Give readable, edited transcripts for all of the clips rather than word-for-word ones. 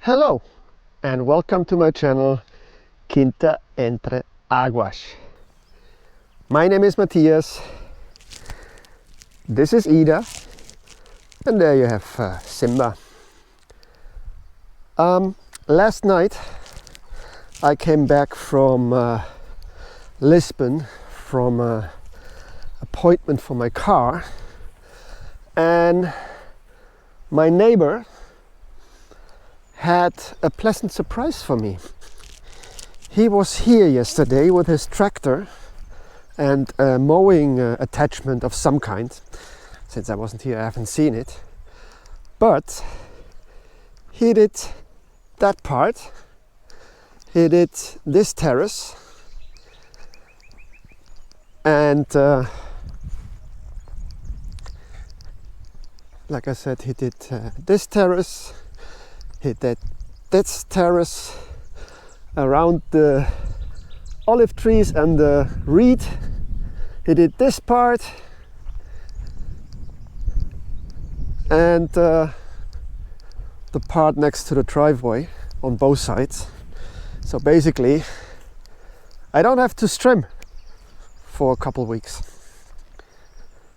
Hello and welcome to my channel Quinta Entre Aguas. My name is Matthias, this is Ida, and there you have Simba. Last night I came back from Lisbon from an appointment for my car, and my neighbor had a pleasant surprise for me. He was here yesterday with his tractor and a mowing attachment of some kind. Since I wasn't here, I haven't seen it. But he did that part. He did this terrace. And like I said, he did this terrace. He did this terrace around the olive trees and the reed. He did this part and the part next to the driveway on both sides. So basically I don't have to strim for a couple weeks.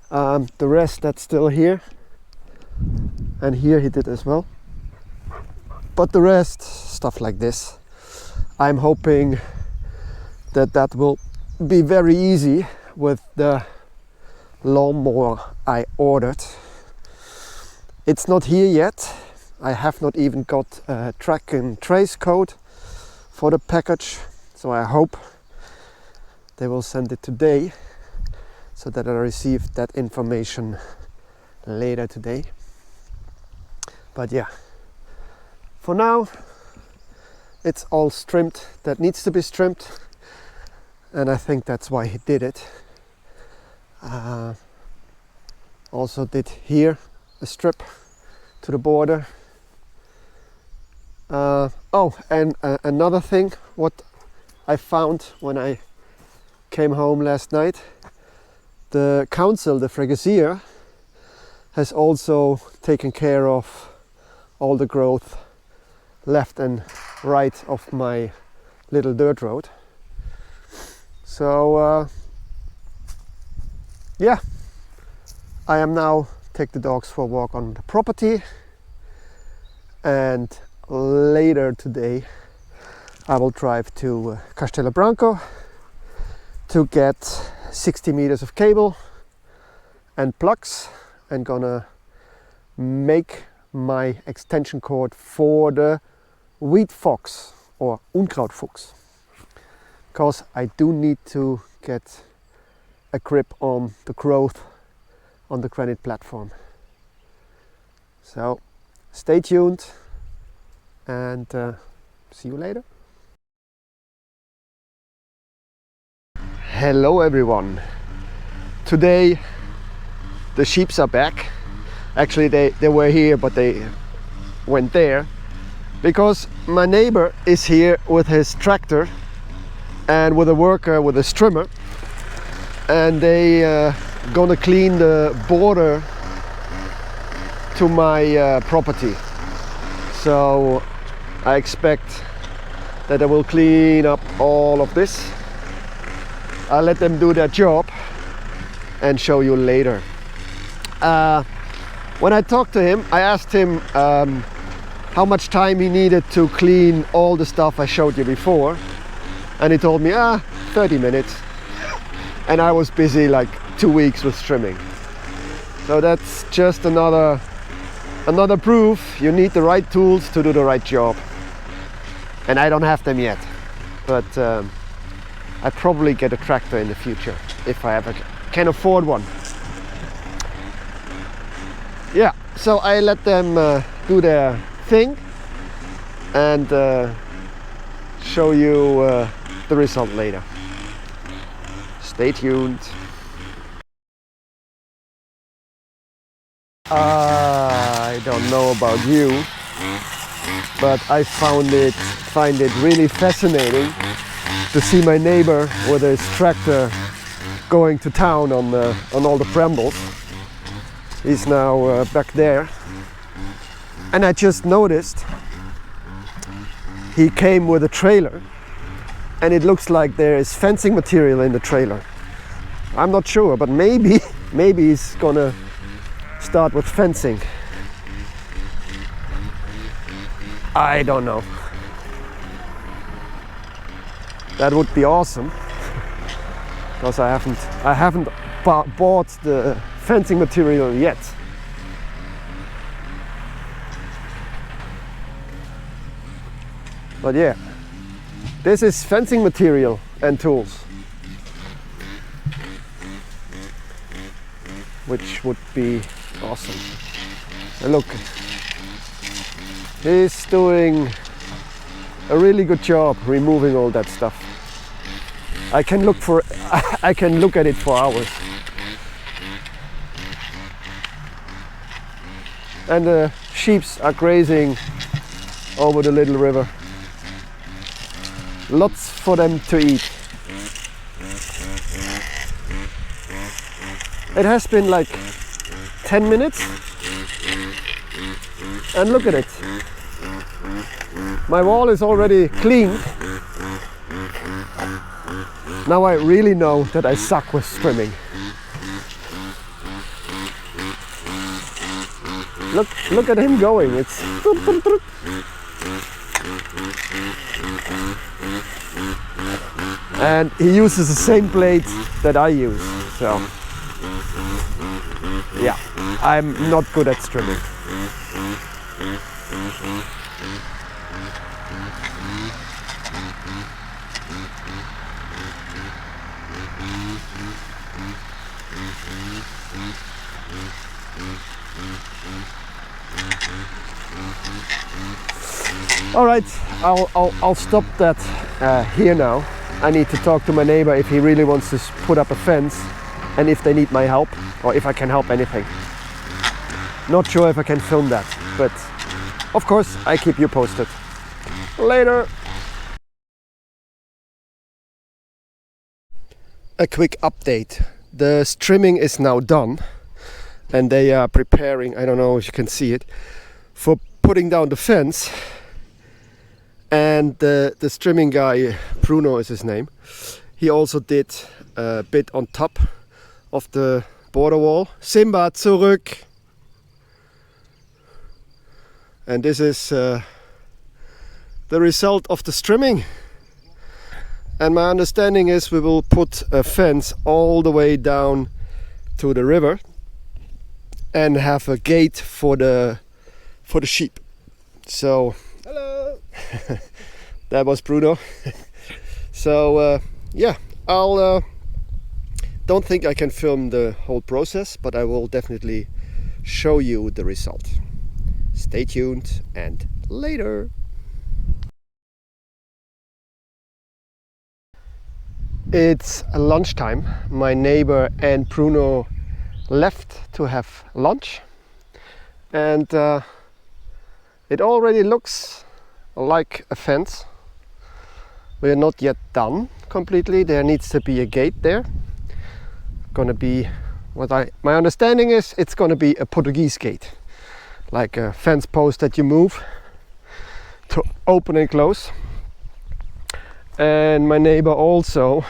The rest that's still here, and here he did as well. But the rest, stuff like this, I'm hoping that that will be very easy with the lawnmower I ordered. It's not here yet. I have not even got a track and trace code for the package, so I hope they will send it today so that I receive that information later today. But yeah, for now it's all trimmed that needs to be trimmed, and I think that's why he did it. Also did here a strip to the border. Another thing what I found when I came home last night, the council, the freguesia, has also taken care of all the growth left and right of my little dirt road. So yeah, I am now take the dogs for a walk on the property, and later today I will drive to Castelo Branco to get 60 meters of cable and plugs, and gonna make my extension cord for the weed fox or Unkrautfuchs, because I do need to get a grip on the growth on the granite platform. So stay tuned and see you later. Hello everyone. Today the sheeps are back. Actually they were here, but they went there because my neighbor is here with his tractor and with a worker with a strimmer, and they gonna clean the border to my property. So I expect that they will clean up all of this. I'll let them do their job and show you later. When I talked to him, I asked him how much time he needed to clean all the stuff I showed you before, and he told me 30 minutes, and I was busy like 2 weeks with trimming. So that's just another proof you need the right tools to do the right job, and I don't have them yet, but I probably get a tractor in the future if I ever can afford one. Yeah, so I let them do their thing and show you the result later. Stay tuned. I don't know about you, but I find it really fascinating to see my neighbor with his tractor going to town on all the brambles. He's now back there, and I just noticed he came with a trailer, and it looks like there is fencing material in the trailer. I'm not sure, but maybe he's gonna start with fencing. I don't know. That would be awesome, because I haven't bought the fencing material yet. But yeah, this is fencing material and tools, which would be awesome. And look, he's doing a really good job removing all that stuff. I can look at it for hours. And the sheep are grazing over the little river. Lots for them to eat. It has been like 10 minutes, and look at it. My wall is already cleaned. Now I really know that I suck with trimming. Look at him going. It's and he uses the same blade that I use. So yeah, I'm not good at trimming. All right, I'll stop that here now. I need to talk to my neighbor if he really wants to put up a fence, and if they need my help, or if I can help anything. Not sure if I can film that, but of course I keep you posted. Later. A quick update. The trimming is now done, and they are preparing, I don't know if you can see it, for putting down the fence. And the trimming guy, Bruno is his name, he also did a bit on top of the border wall. Simba, zurück! And this is the result of the trimming. And my understanding is we will put a fence all the way down to the river and have a gate for the sheep. So hello. That was Bruno. So yeah, I'll don't think I can film the whole process, but I will definitely show you the result. Stay tuned, and later. It's lunchtime. My neighbor and Bruno left to have lunch, and it already looks like a fence. We are not yet done completely. There needs to be a gate there. Gonna be my understanding is it's gonna be a Portuguese gate, like a fence post that you move to open and close. And my neighbor also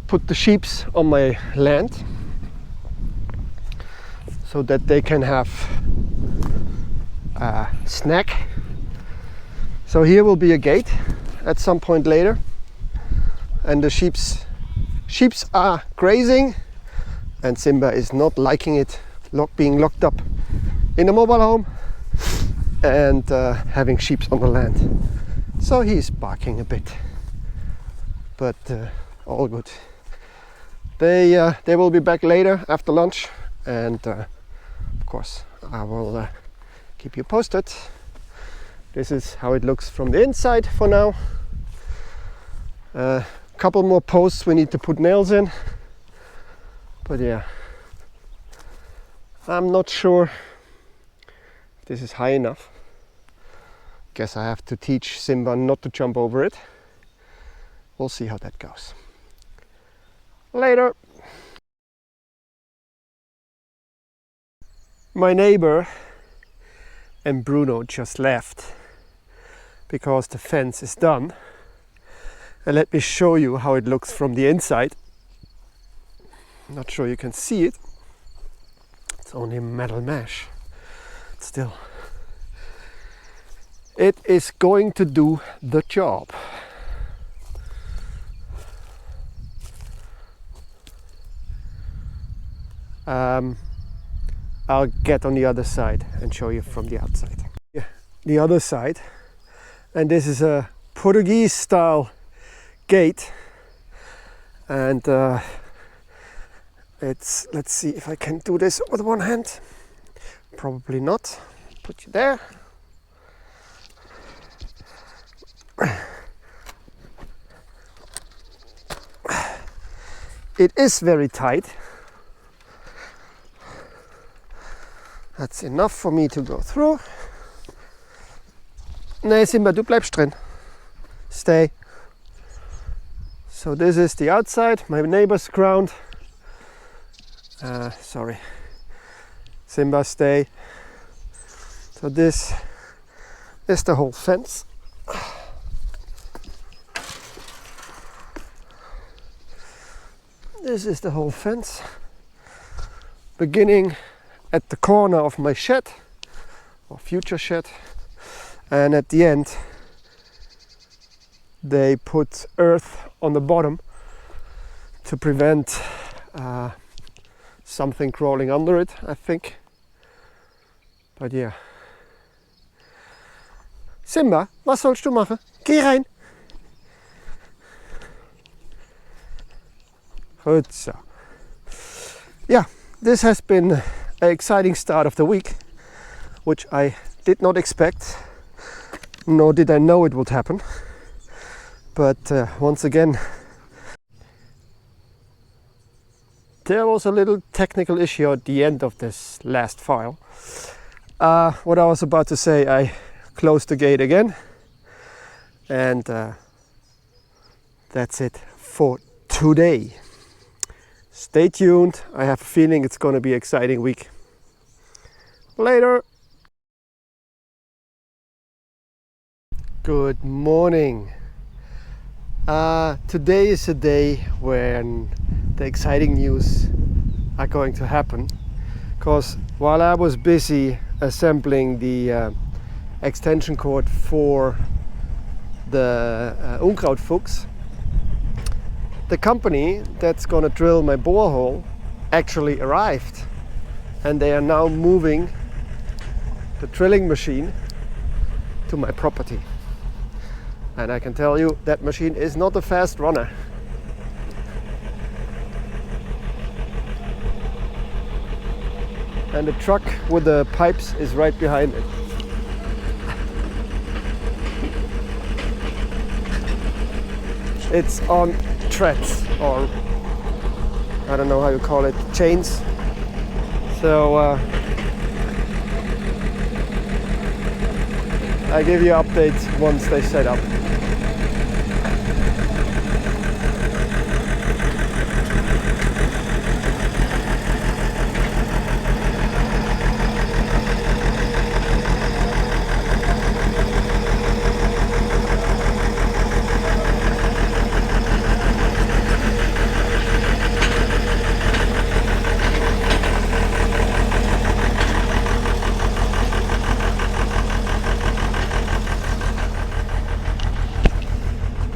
put the sheep on my land so that they can have a snack. So here will be a gate at some point later, and the sheeps are grazing, and Simba is not liking it, being locked up in a mobile home and having sheep on the land. So he's barking a bit, but all good. They will be back later after lunch, and of course I will keep you posted. This is how it looks from the inside for now. Couple more posts we need to put nails in, but yeah, I'm not sure if this is high enough. Guess I have to teach Simba not to jump over it. We'll see how that goes. Later. My neighbor and Bruno just left, because the fence is done. And let me show you how it looks from the inside. Not sure you can see it. It's only metal mesh. Still, it is going to do the job. I'll get on the other side and show you from the outside. Yeah, the other side, and this is a Portuguese style gate, and let's see if I can do this with one hand. Probably not. Put you there. It is very tight. That's enough for me to go through. Nee, Simba, du bleibst drin. Stay. So this is the outside, my neighbor's ground. Sorry. Simba, stay. So this is the whole fence. This is the whole fence. Beginning at the corner of my shed, or future shed, and at the end they put earth on the bottom to prevent something crawling under it, I think. But yeah. Simba, was sollst du machen? Geh rein! Goed zo. Yeah, this has been an exciting start of the week, which I did not expect, nor did I know it would happen. But once again, there was a little technical issue at the end of this last file. What I was about to say, I closed the gate again, and that's it for today. Stay tuned. I have a feeling it's going to be an exciting week. Later. Good morning. Today is a day when the exciting news are going to happen, because while I was busy assembling the extension cord for the Unkrautfuchs, the company that's going to drill my borehole actually arrived, and they are now moving the drilling machine to my property. And I can tell you that machine is not a fast runner. And the truck with the pipes is right behind it. It's on treads, or I don't know how you call it, chains. So I give you updates once they set up.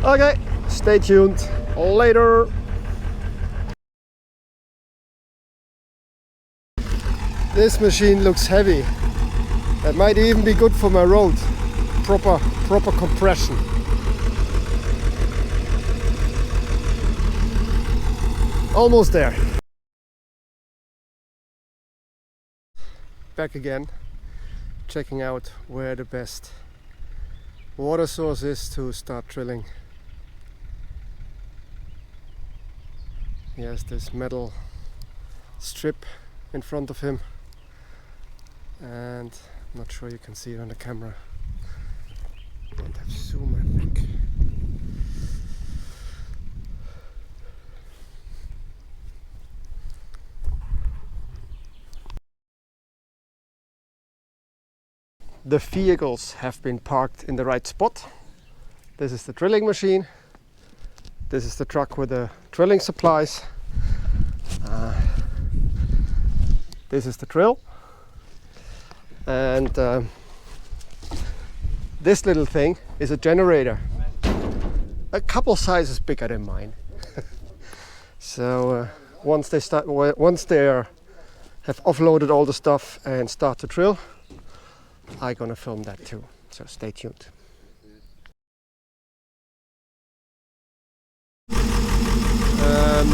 Okay, stay tuned. Later. This machine looks heavy. That might even be good for my road. Proper compression. Almost there. Back again, checking out where the best water source is to start drilling. He has this metal strip in front of him, and I'm not sure you can see it on the camera. Don't have zoom, I think. the vehicles have been parked in the right spot. This is the drilling machine. This is the truck with the drilling supplies. This is the drill. And this little thing is a generator. A couple sizes bigger than mine. So once they have offloaded all the stuff and start to drill, I'm gonna film that too. So stay tuned.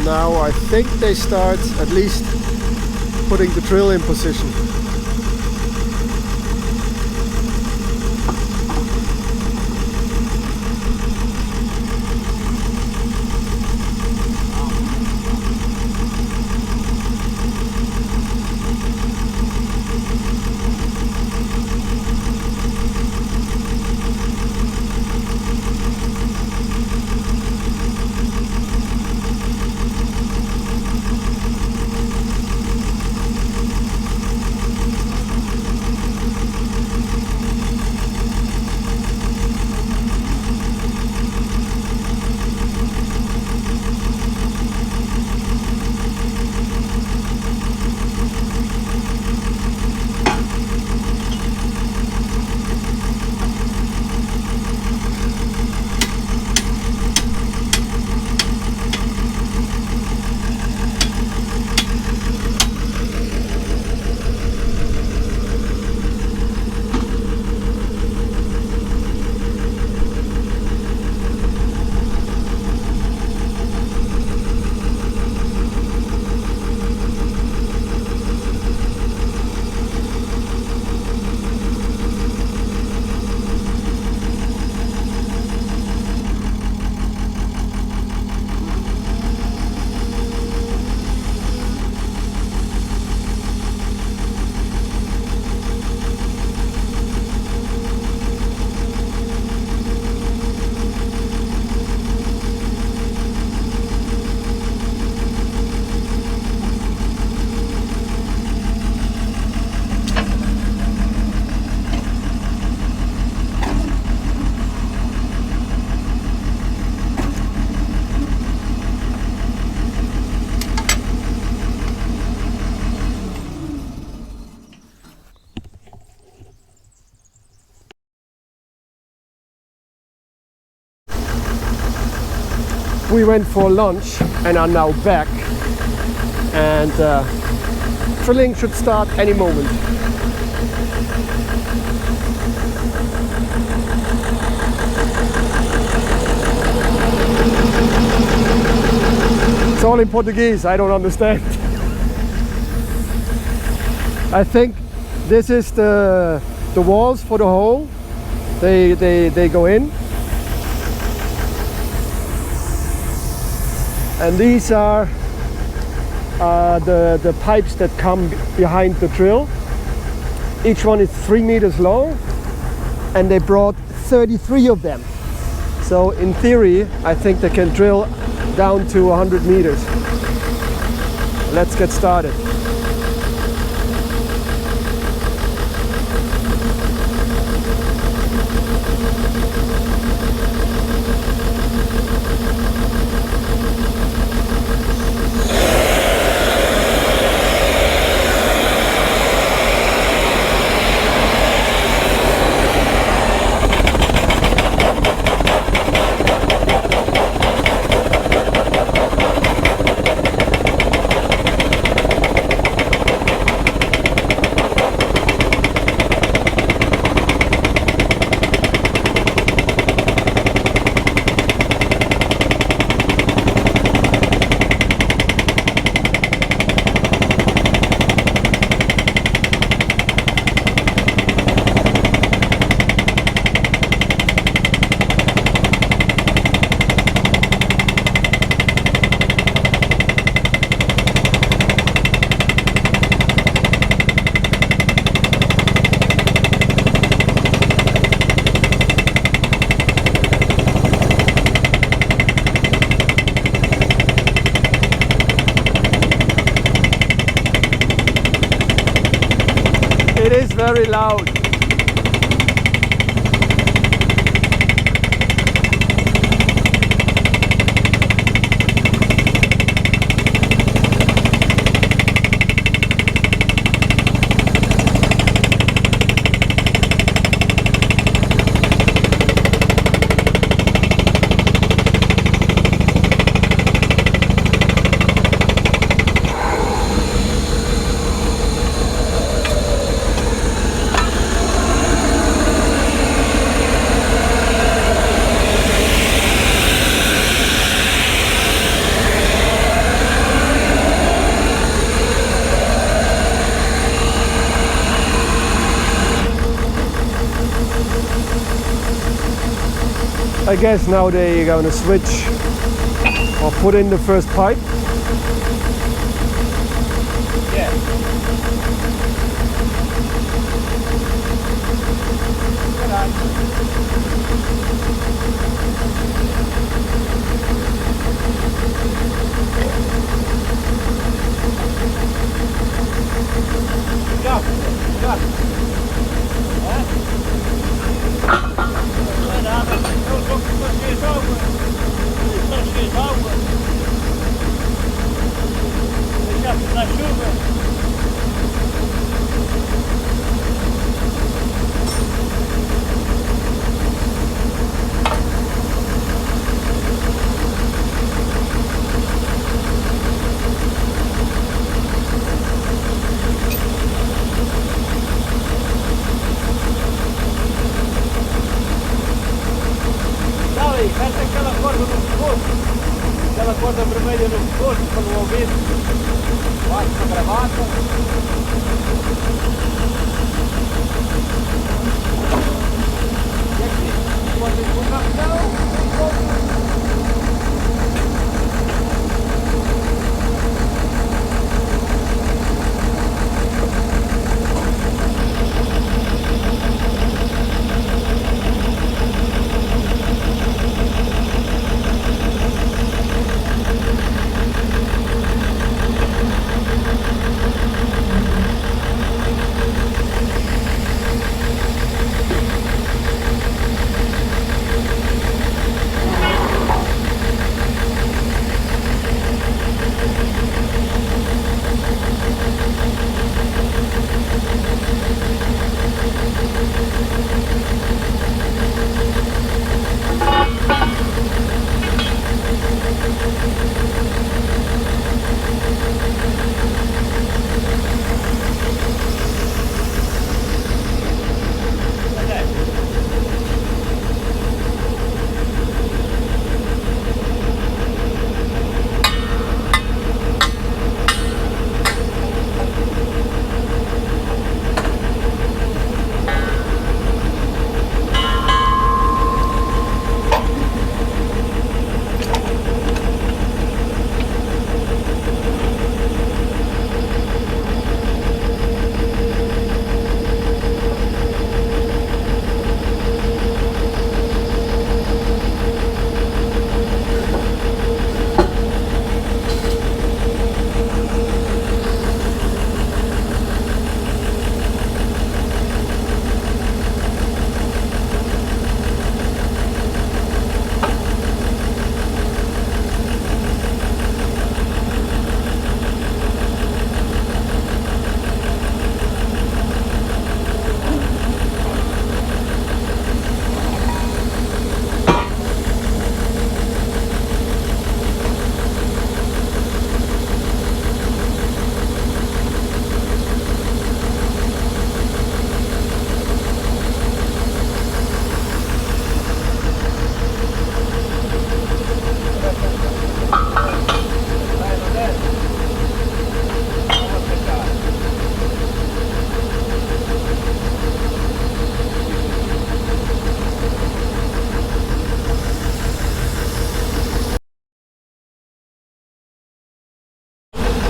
Now I think they start at least putting the drill in position. We went for lunch and are now back, and drilling should start any moment. It's all in Portuguese, I don't understand. I think this is the walls for the hole. They go in. And these are the pipes that come behind the drill. Each one is 3 meters long, and they brought 33 of them. So in theory, I think they can drill down to 100 meters. Let's get started. It is very loud. I guess now they're gonna switch or put in the first pipe. Yeah. Na chuva. Dali, mete aquela corda no pescoço, aquela corda vermelha no pescoço para não ouvir. Bate na gravata. E aqui, pode ir com o capitão.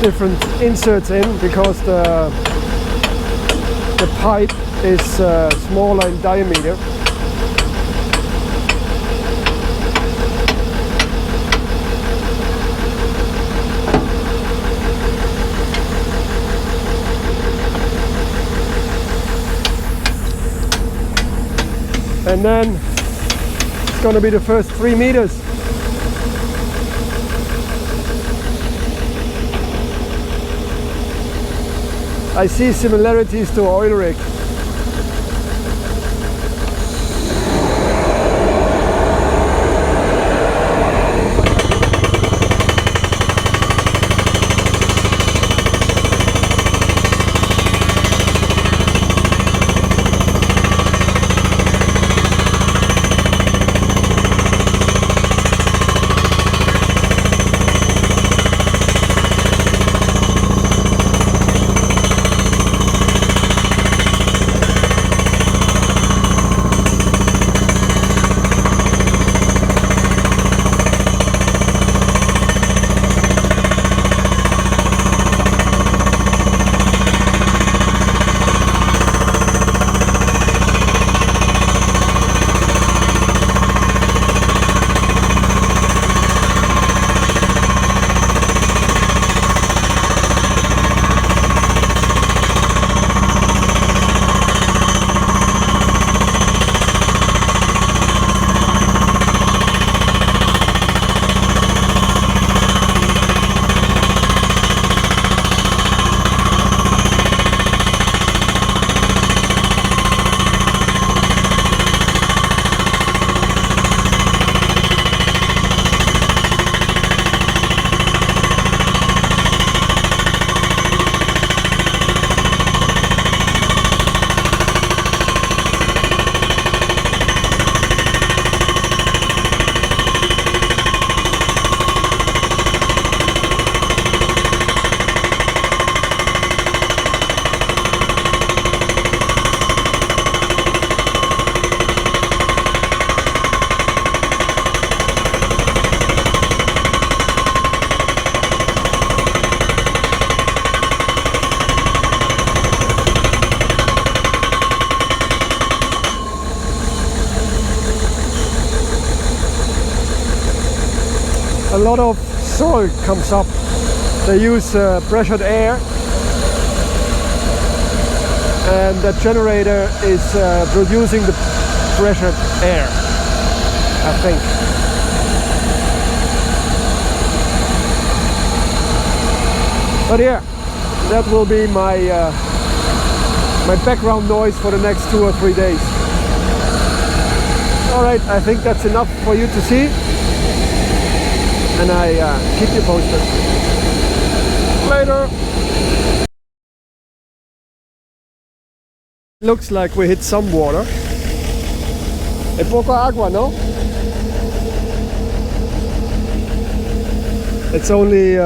Different inserts in because the pipe is smaller in diameter. And then it's going to be the first 3 meters. I see similarities to oil rig. soil comes up, they use pressured air, and that generator is producing the pressured air, I think. But yeah, that will be my my background noise for the next 2 or 3 days. Alright, I think that's enough for you to see, and I keep you posted. Later! Looks like we hit some water. E poco agua, no? It's only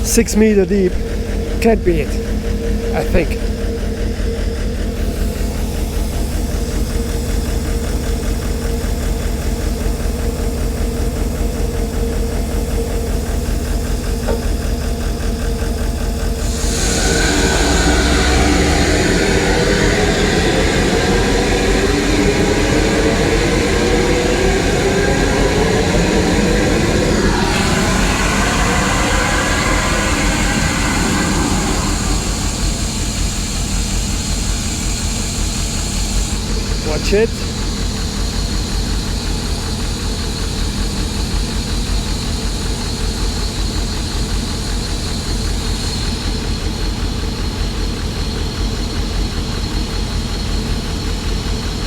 6 meters deep. Can't be it, I think. Watch it.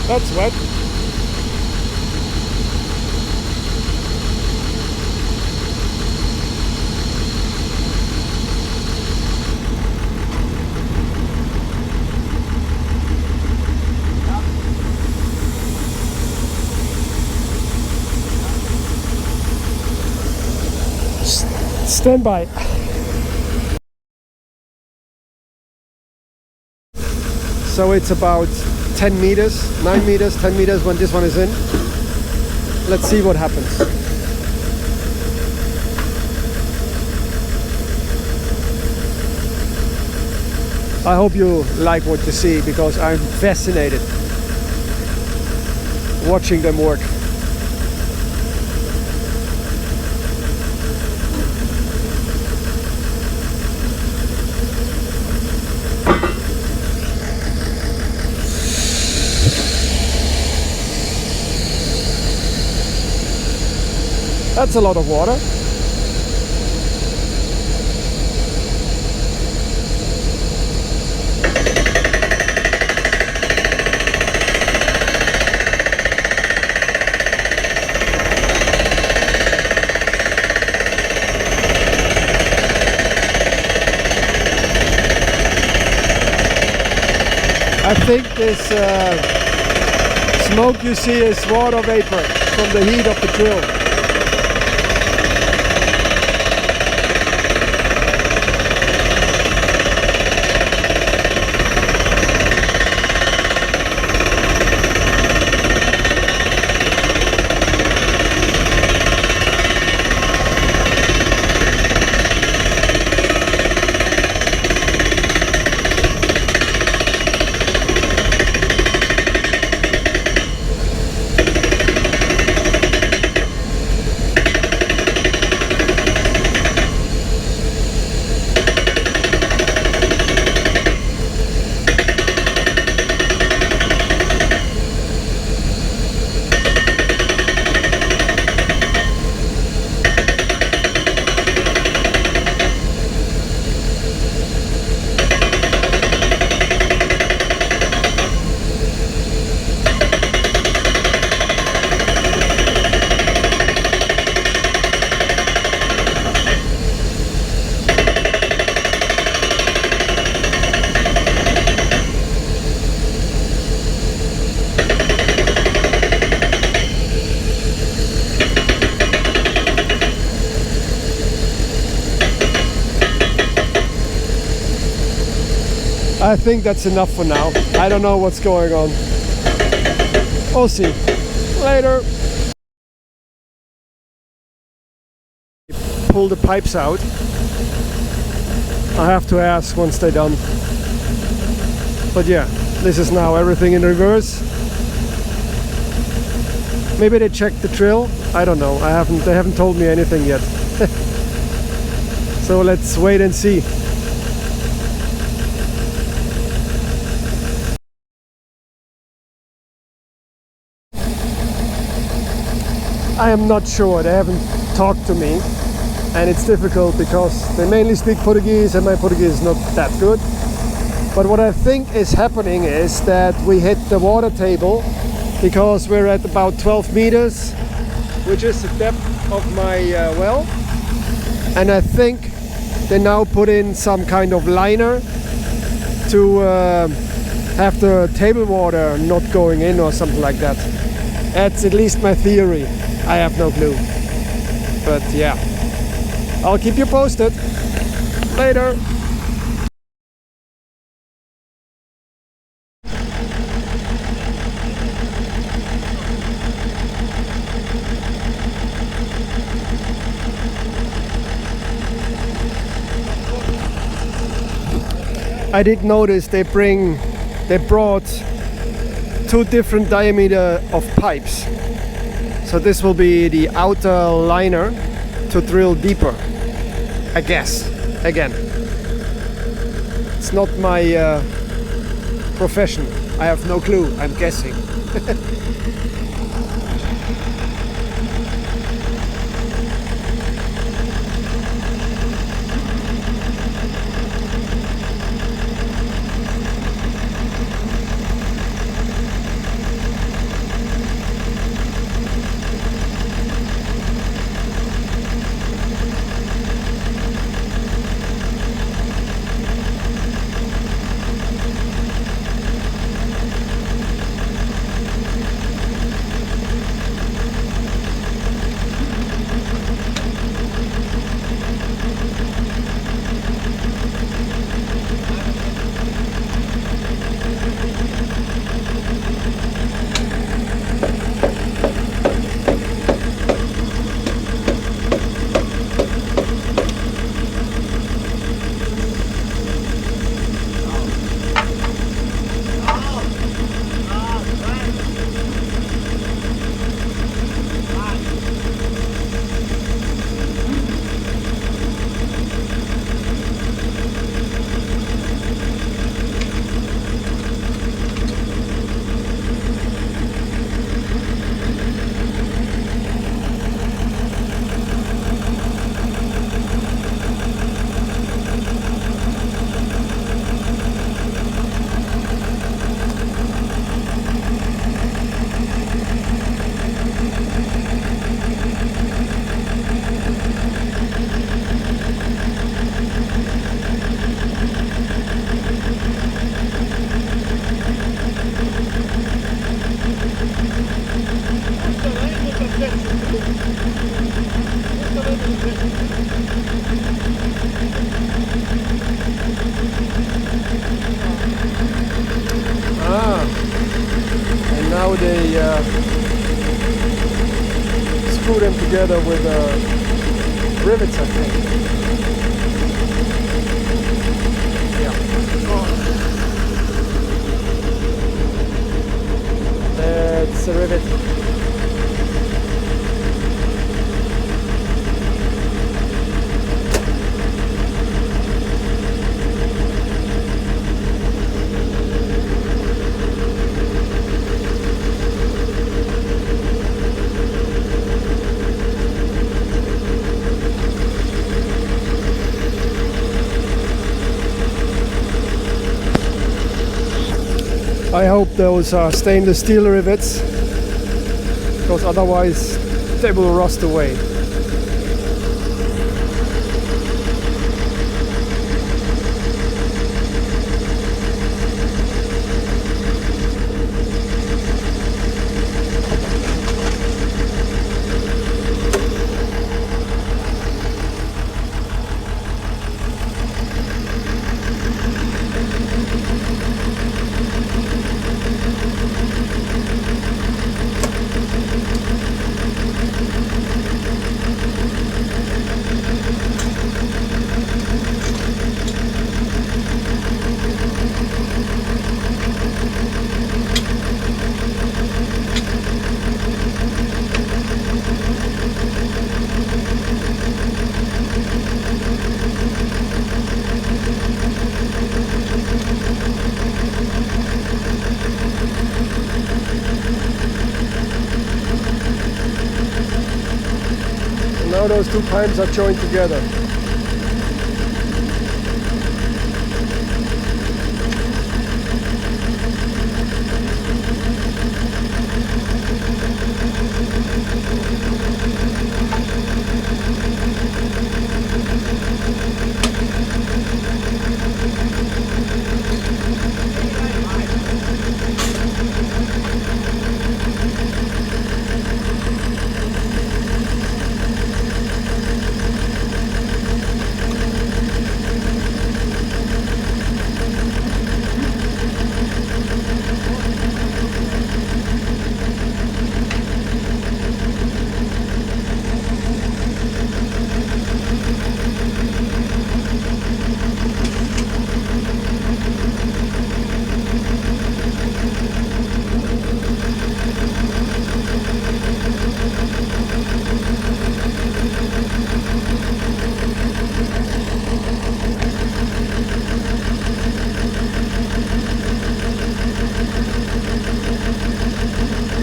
That's wet. Stand by. So it's about 10 meters, 9 meters, 10 meters when this one is in. Let's see what happens. I hope you like what you see, because I'm fascinated watching them work. That's a lot of water. I think this smoke you see is water vapor from the heat of the drill. I think that's enough for now. I don't know what's going on. We'll see. Later. Pull the pipes out. I have to ask once they're done. But yeah, this is now everything in reverse. Maybe they checked the drill. I don't know. They haven't told me anything yet. So let's wait and see. I am not sure. They haven't talked to me, and it's difficult because they mainly speak Portuguese and my Portuguese is not that good. But what I think is happening is that we hit the water table because we're at about 12 meters, which is the depth of my well. And I think they now put in some kind of liner to have the table water not going in or something like that. That's at least my theory. I have no clue. But yeah, I'll keep you posted. Later. I did notice they brought 2 different diameter of pipes. So this will be the outer liner to drill deeper, I guess. Again, it's not my profession. I have no clue. I'm guessing. And now they screw them together with rivets, I think. Yeah. That's a rivet. I hope those are stainless steel rivets, because otherwise they will rust away. two pans are joined together.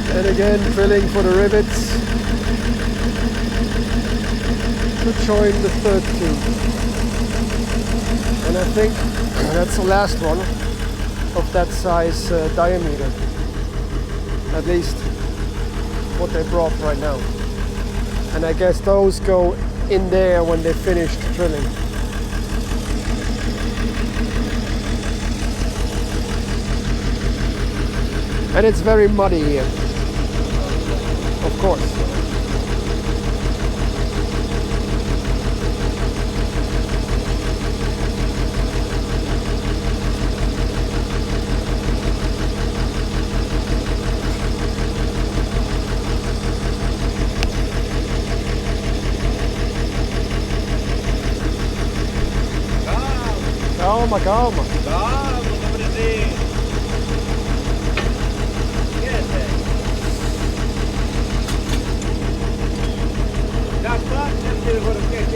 And again, drilling for the rivets to join the third tube. And I think that's the last one of that size diameter. At least what they brought right now. And I guess those go in there when they finished drilling. And it's very muddy here, of course. Calma, calma. Calma, dobrezinho. Já está, agora o que é?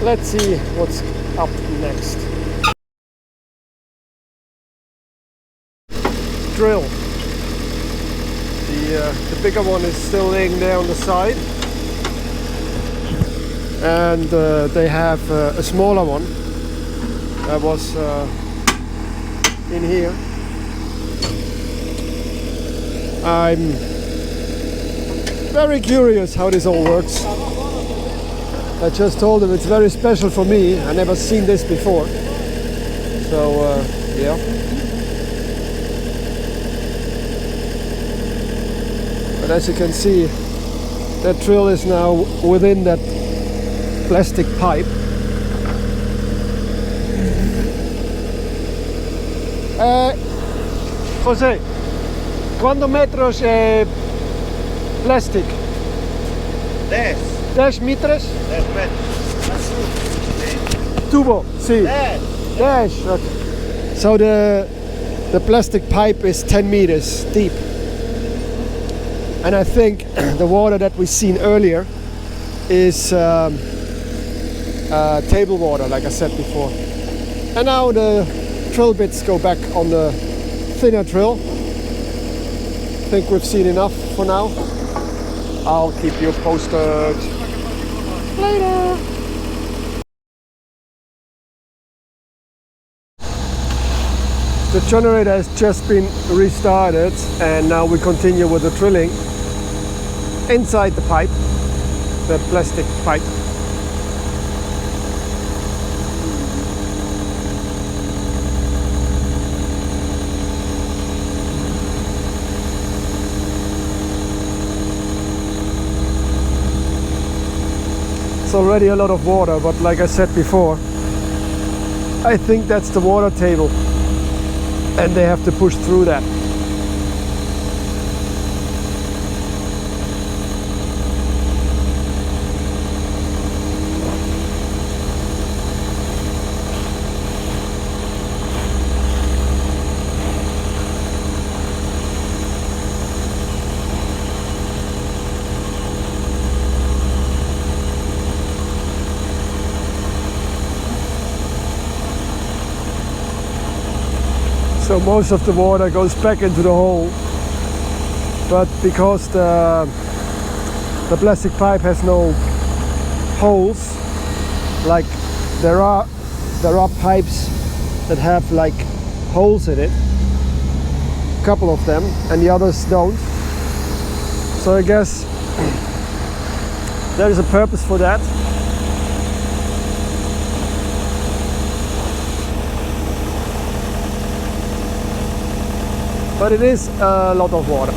let's see what's up next. Drill. The bigger one is still laying there on the side, and they have a smaller one that was in here. I'm very curious how this all works. I just told him it's very special for me. I never seen this before. So yeah. But as you can see, that drill is now within that plastic pipe. José, ¿cuántos metros plastic? 10. 10 metros? 10 metros. Tubo, sí. 10. 10. Okay. So the plastic pipe is 10 meters deep. And I think the water that we've seen earlier is table water, like I said before. And now the drill bits go back on the thinner drill. I think we've seen enough for now. I'll keep you posted later. The generator has just been restarted, and now we continue with the drilling inside the pipe, the plastic pipe. It's already a lot of water, but like I said before, I think that's the water table, and they have to push through that. So most of the water goes back into the hole, but because the plastic pipe has no holes, like there are pipes that have like holes in it, a couple of them, and the others don't. So I guess there is a purpose for that. But it is a lot of water.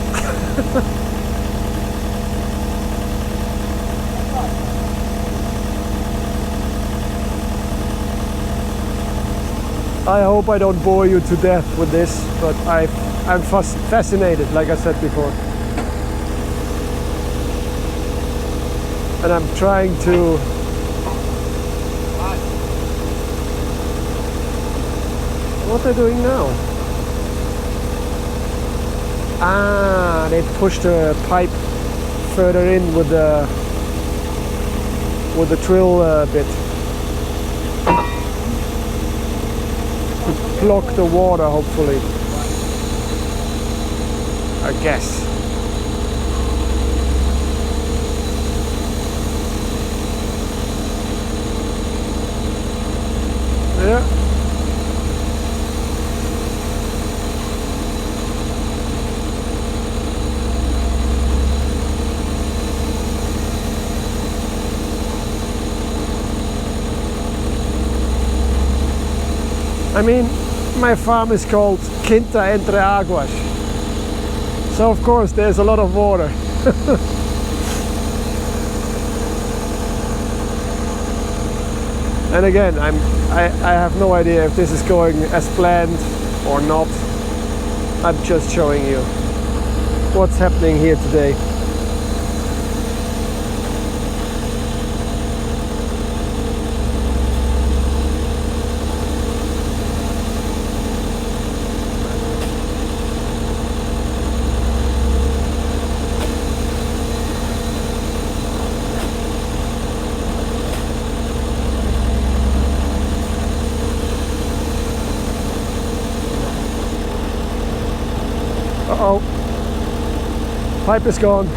I hope I don't bore you to death with this, but I'm fascinated, like I said before. And I'm trying to what they're doing now. Ah, they pushed the pipe further in with the drill bit to block the water, hopefully. I guess. Yeah. I mean, my farm is called Quinta entre aguas, so of course there's a lot of water. And again, I have no idea if this is going as planned or not. I'm just showing you what's happening here today. Uh-oh. Pipe is gone.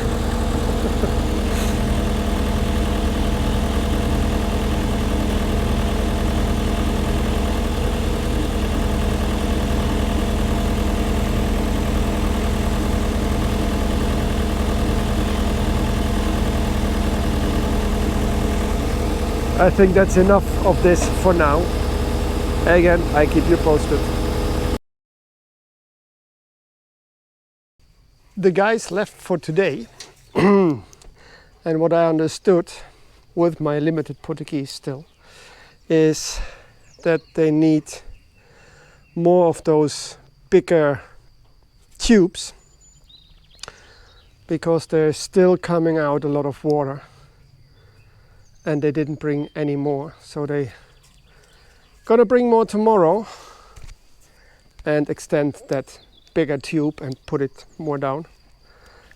I think that's enough of this for now. Again, I keep you posted. The guys left for today, and what I understood with my limited Portuguese still is that they need more of those bigger tubes because there's still coming out a lot of water and they didn't bring any more, so they gonna bring more tomorrow and extend that bigger tube and put it more down.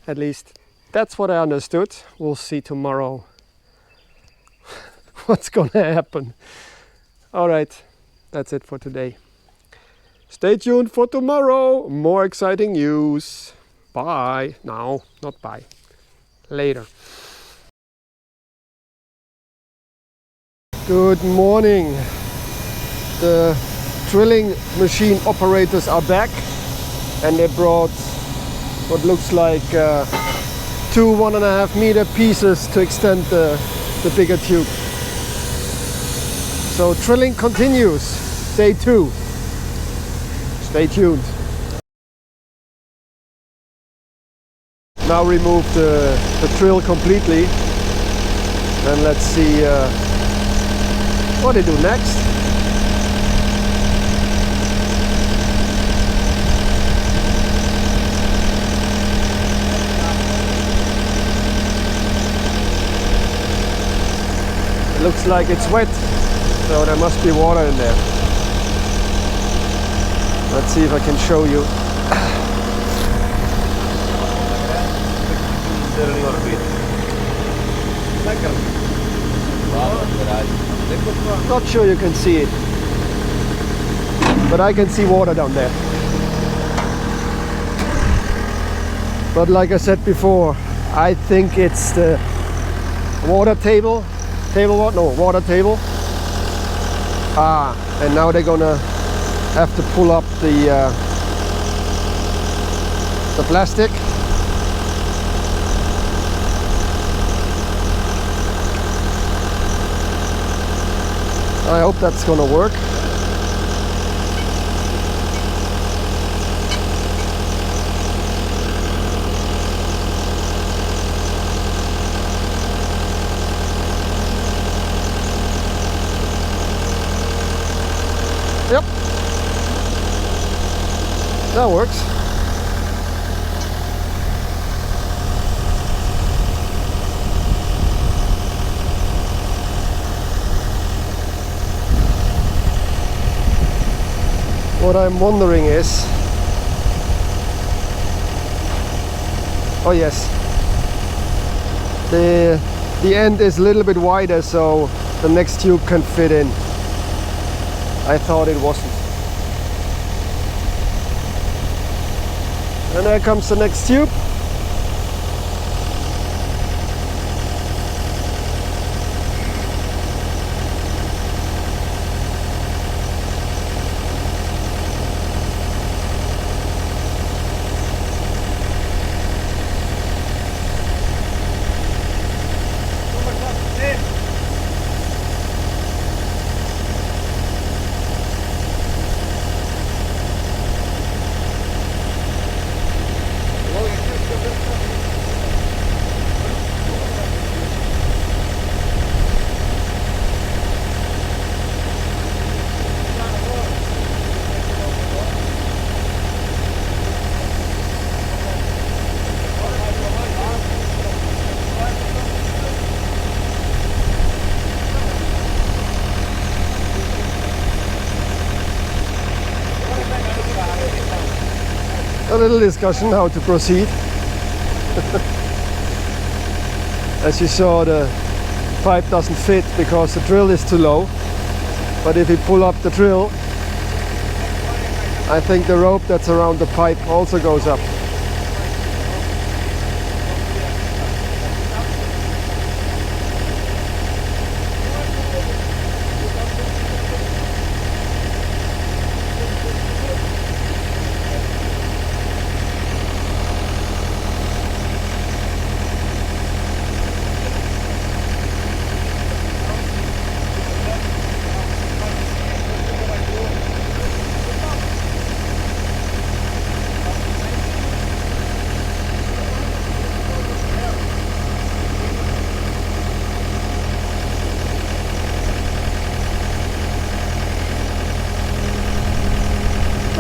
At least that's what I understood. We'll see tomorrow what's gonna happen. All right, that's it for today. Stay tuned for tomorrow. More exciting news. Bye. No, not bye. Later. Good morning. The drilling machine operators are back, and they brought what looks like 2 1.5 meter pieces to extend the bigger tube. So drilling continues. Day 2. Stay tuned. Now remove the drill completely, and let's see what they do next. It looks like it's wet, so there must be water in there. Let's see if I can show you. Not sure you can see it, but I can see water down there. But like I said before, I think it's the water table. Water table. And now they're gonna have to pull up the plastic. I hope that's gonna work. Yep, that works. What I'm wondering is, oh yes, the end is a little bit wider, so the next tube can fit in. I thought it wasn't. And there comes the next tube. A little discussion how to proceed. As you saw, the pipe doesn't fit because the drill is too low, but if you pull up the drill, I think the rope that's around the pipe also goes up.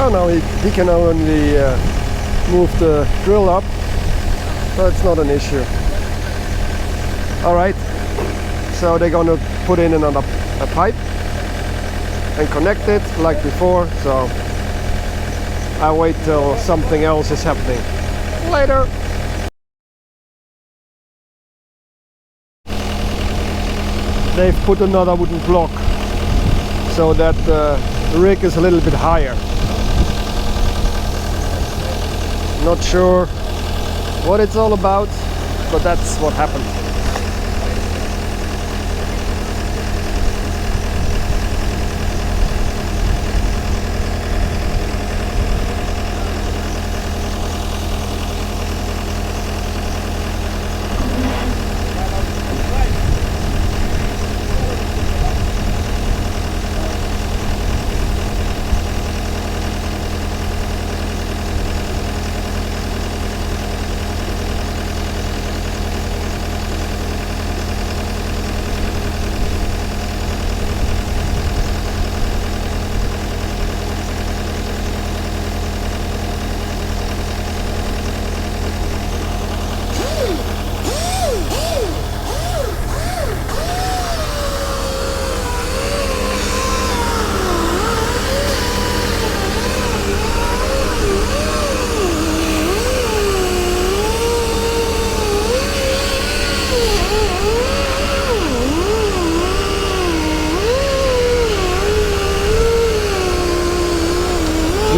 Oh no, he can only move the drill up, so it's not an issue. Alright, so they're gonna put in another pipe and connect it like before, so I'll wait till something else is happening. Later! They've put another wooden block so that the rig is a little bit higher. Not sure what it's all about, but that's what happened.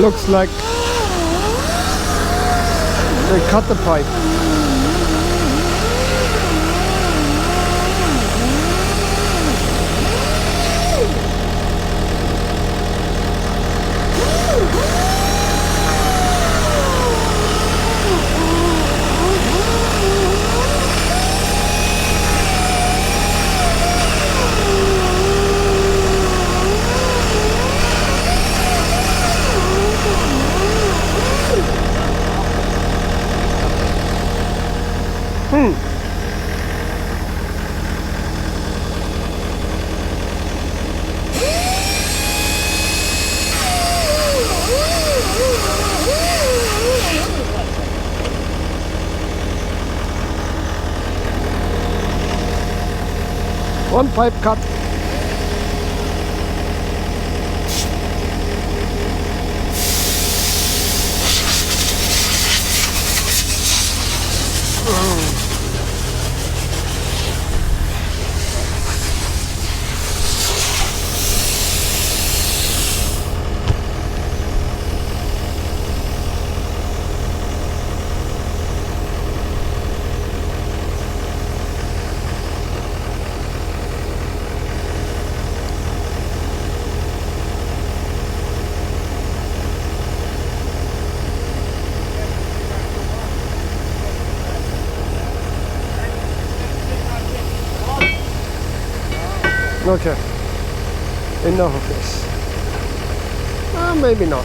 Looks like they cut the pipe. One pipe cut. Okay, enough of this. Maybe not.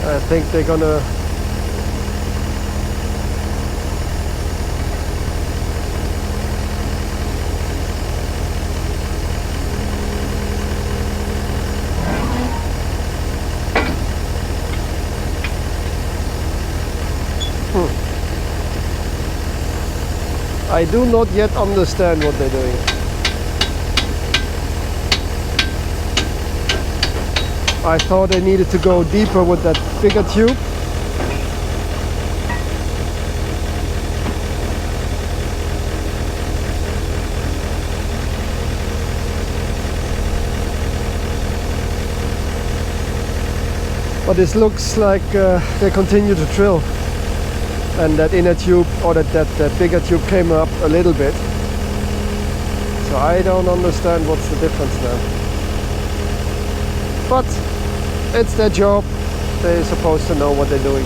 I think they're gonna I do not yet understand what they're doing. I thought I needed to go deeper with that bigger tube. But this looks like they continue to drill, and that inner tube or that bigger tube came up a little bit. So I don't understand what's the difference now. But it's their job. They're supposed to know what they're doing.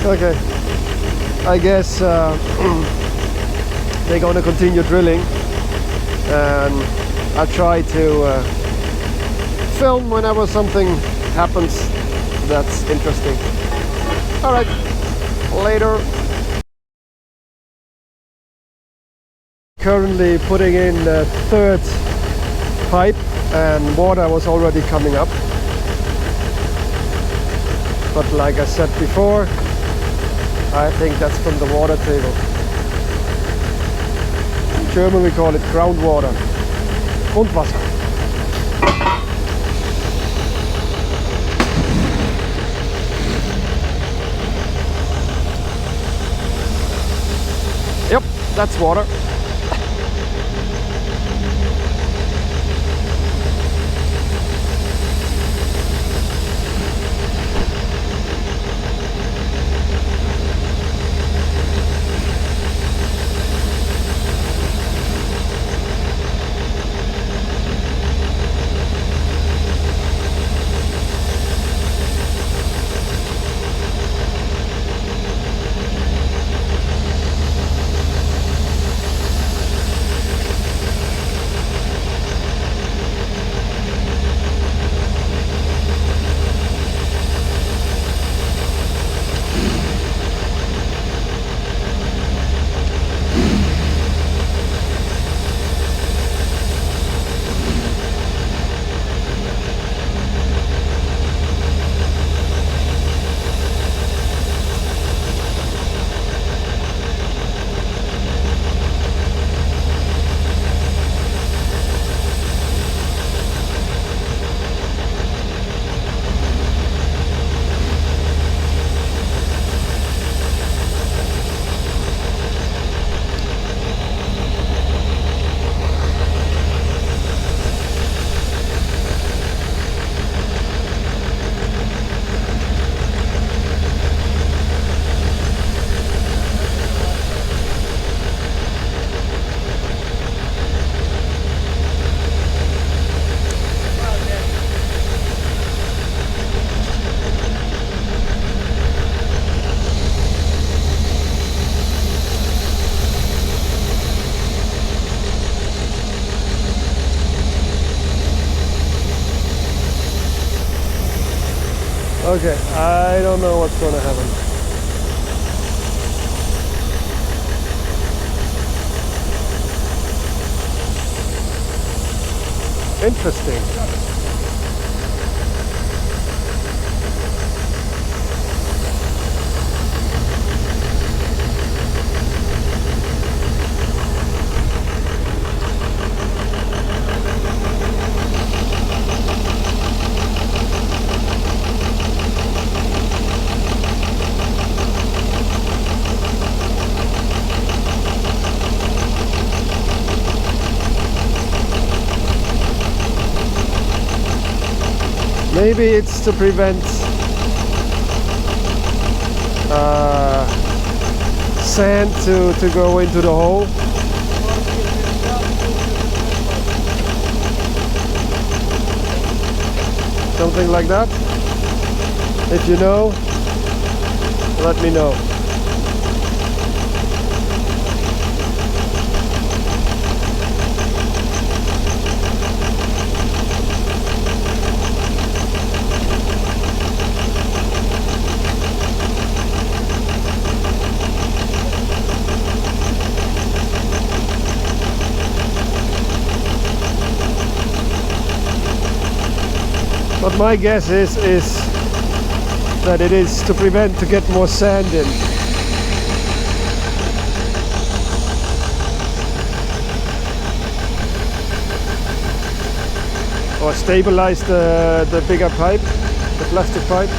Okay, I guess they're gonna continue drilling, and I'll try to film whenever something happens that's interesting. All right, later. Currently putting in the third pipe, and water was already coming up. But like I said before, I think that's from the water table. In German we call it groundwater. Grundwasser. Yep, that's water. Okay, I don't know what's gonna happen. Interesting. Maybe it's to prevent sand to go into the hole. Something like that. If you know, let me know. But my guess is that it is to prevent to get more sand in. Or stabilize the bigger pipe, the plastic pipe.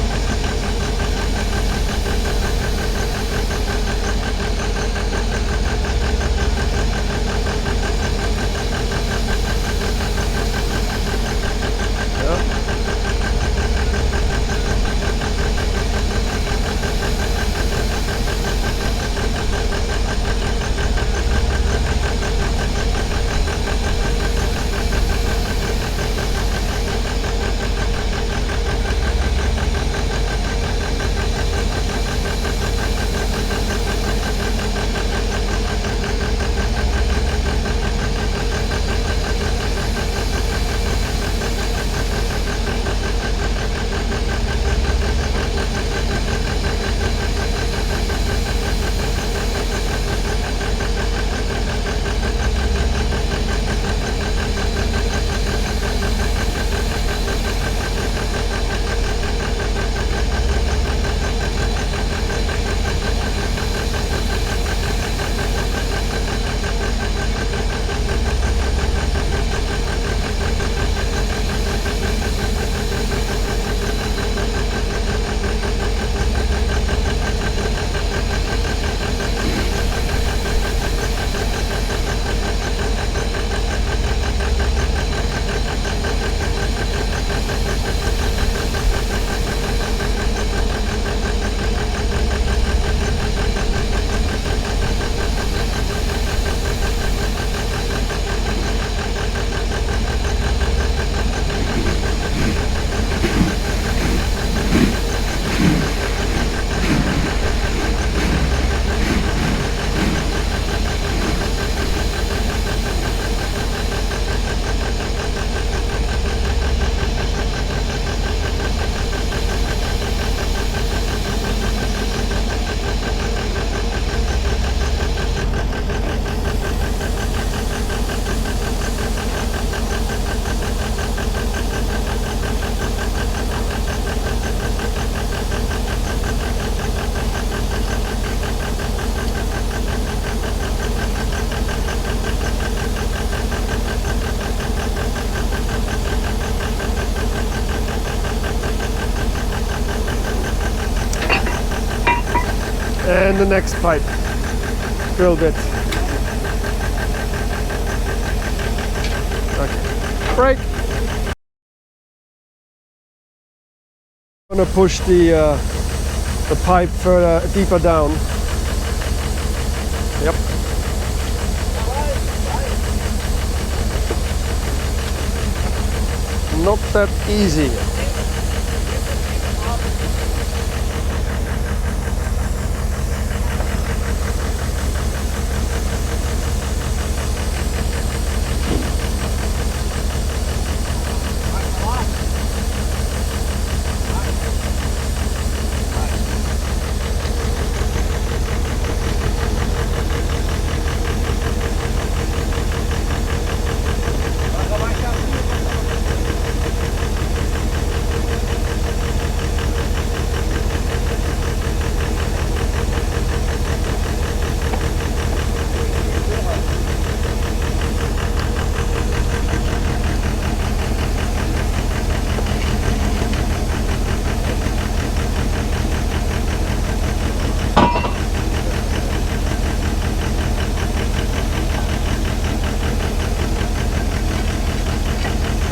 And the next pipe, drill bit. Okay, brake. I'm gonna push the pipe further, deeper down. Yep. Not that easy.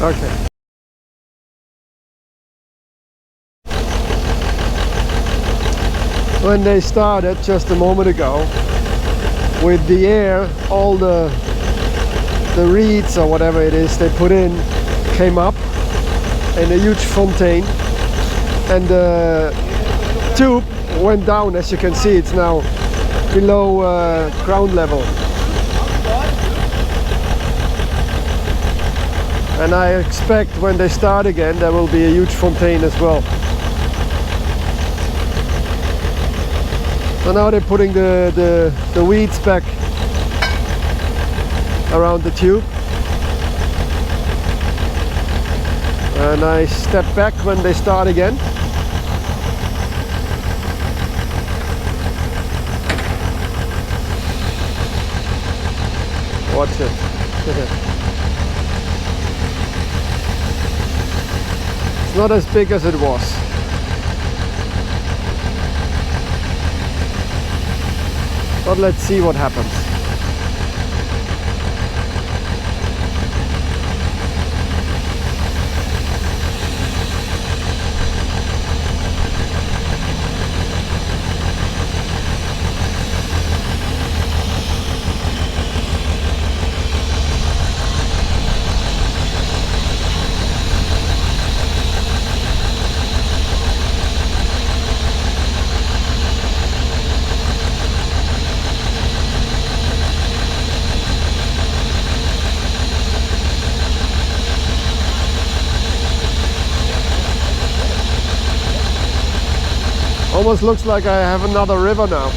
Okay. When they started just a moment ago, with the air, all the reeds or whatever it is they put in came up in a huge fontaine, and the tube went down. As you can see, it's now below ground level. And I expect when they start again there will be a huge fontaine as well. So now they're putting the weeds back around the tube. And I step back when they start again. Watch it. Not as big as it was. But let's see what happens. Almost looks like I have another river now.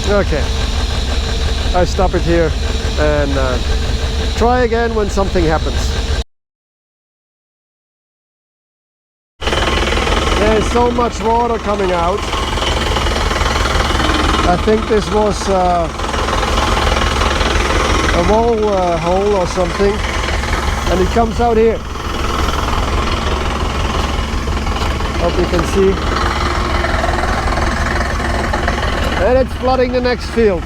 Okay, I stop it here and try again when something happens. There's so much water coming out. I think this was a wall hole or something, and it comes out here. Hope you can see. And it's flooding the next field.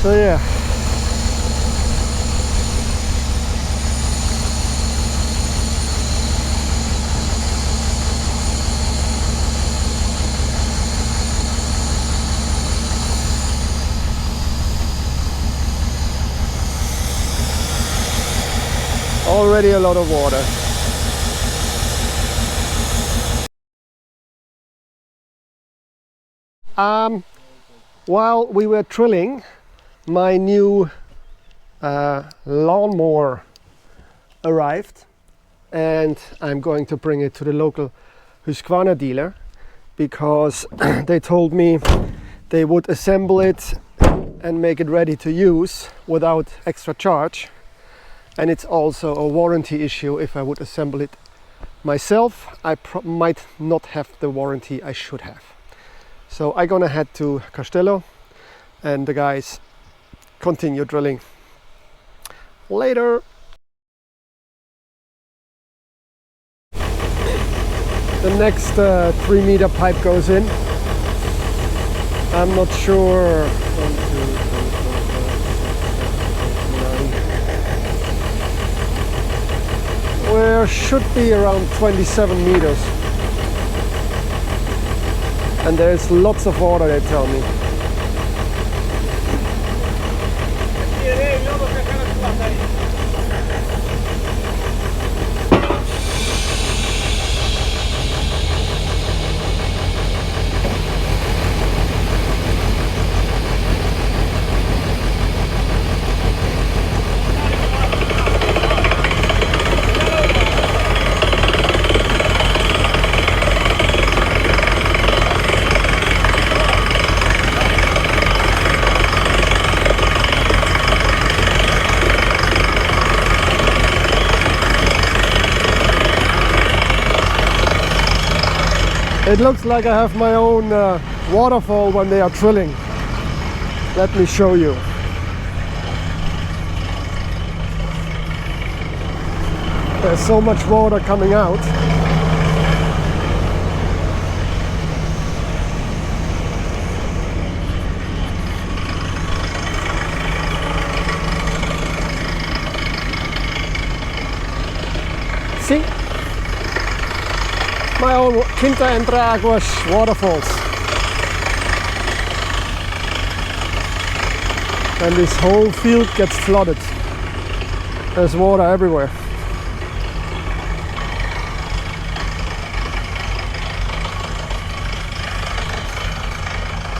So yeah. Already a lot of water. While we were drilling, my new lawnmower arrived, and I'm going to bring it to the local Husqvarna dealer because they told me they would assemble it and make it ready to use without extra charge. And it's also a warranty issue. If I would assemble it myself, I might not have the warranty I should have. So I'm gonna head to Castello and the guys continue drilling later. The next 3 meter pipe goes in. I'm not sure. 1, 2, 3, 4, 5, 6, 7, 8, 9. Where should be around 27 meters. And there's lots of water, they tell me. It looks like I have my own waterfall when they are drilling. Let me show you. There's so much water coming out. See? My own Quinta and waterfalls. And this whole field gets flooded. There's water everywhere.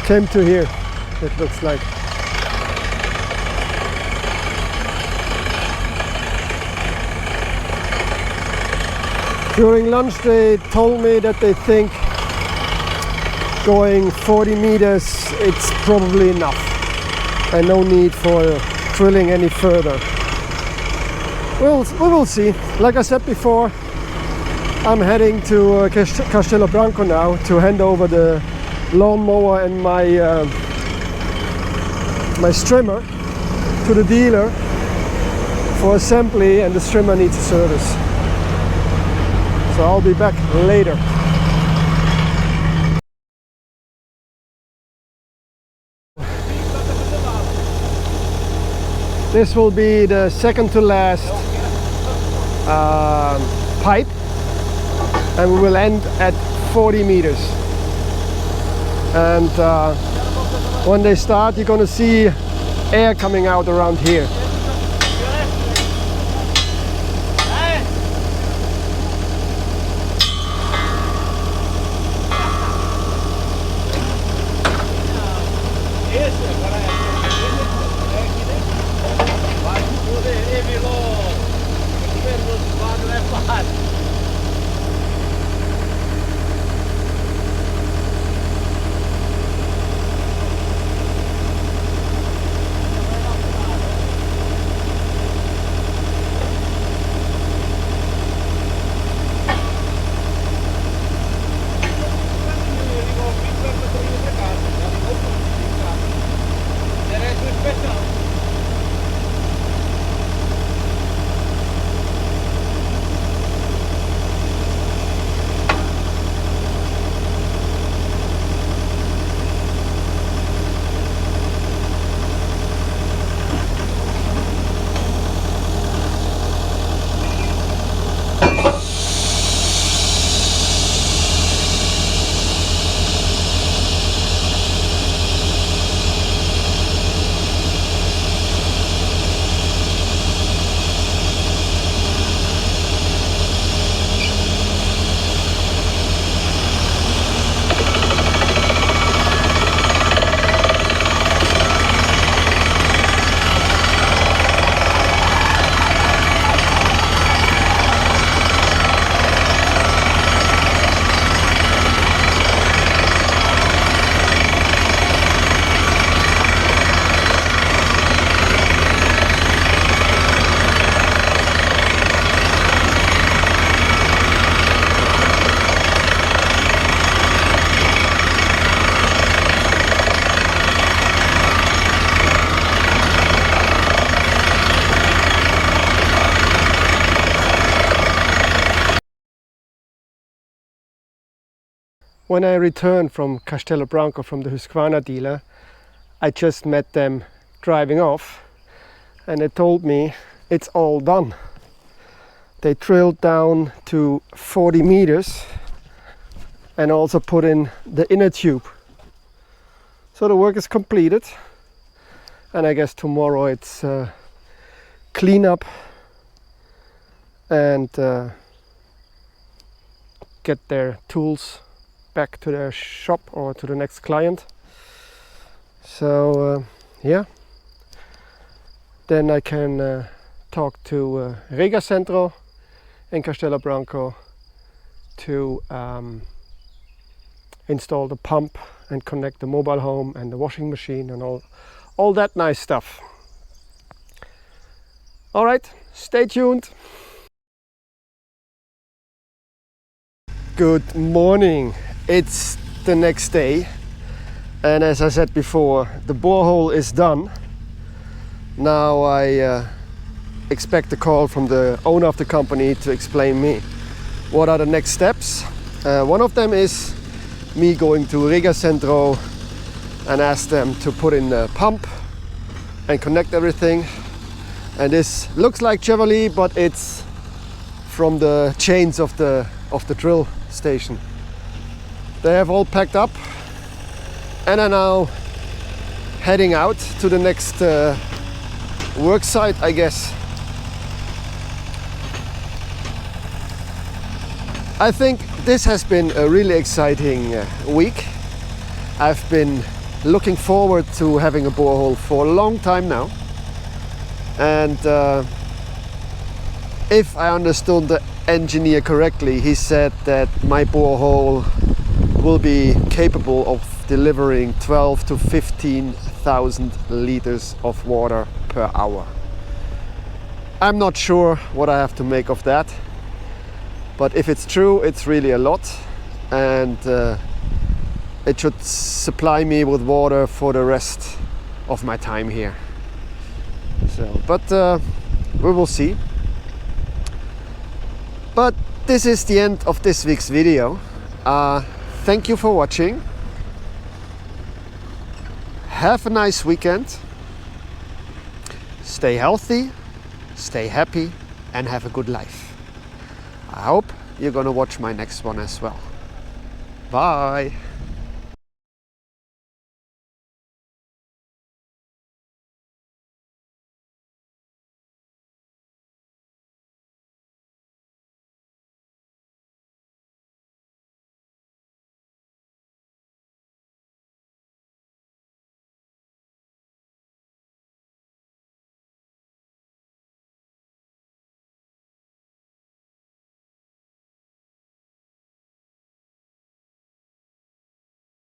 Came to here, it looks like. During lunch they told me that they think going 40 meters it's probably enough and no need for drilling any further. We will see. Like I said before, I'm heading to Castello Branco now to hand over the lawnmower and my my strimmer to the dealer for assembly, and the strimmer needs a service. So I'll be back later. This will be the second to last pipe, and we will end at 40 meters. And when they start, you're going to see air coming out around here. when I returned from Castelo Branco from the Husqvarna dealer, I just met them driving off and they told me it's all done. They drilled down to 40 meters and also put in the inner tube. So the work is completed, and I guess tomorrow it's clean up and get their tools back to their shop or to the next client. So yeah, then I can talk to Rega Centro in Castelo Branco to install the pump and connect the mobile home and the washing machine and all that nice stuff. All right, stay tuned. Good morning. It's the next day, and as I said before, the borehole is done. Now I expect a call from the owner of the company to explain me what are the next steps. One of them is me going to Rega Centro and ask them to put in the pump and connect everything. And this looks like Chevrolet, but it's from the chains of the drill station. They have all packed up and are now heading out to the next work site, I guess. I think this has been a really exciting week. I've been looking forward to having a borehole for a long time now. And if I understood the engineer correctly, he said that my borehole will be capable of delivering 12 to 15,000 liters of water per hour. I'm not sure what I have to make of that, but if it's true, it's really a lot, and it should supply me with water for the rest of my time here. So, but we will see. But this is the end of this week's video. Thank you for watching. Have a nice weekend. Stay healthy, stay happy, and have a good life. I hope you're gonna watch my next one as well. Bye.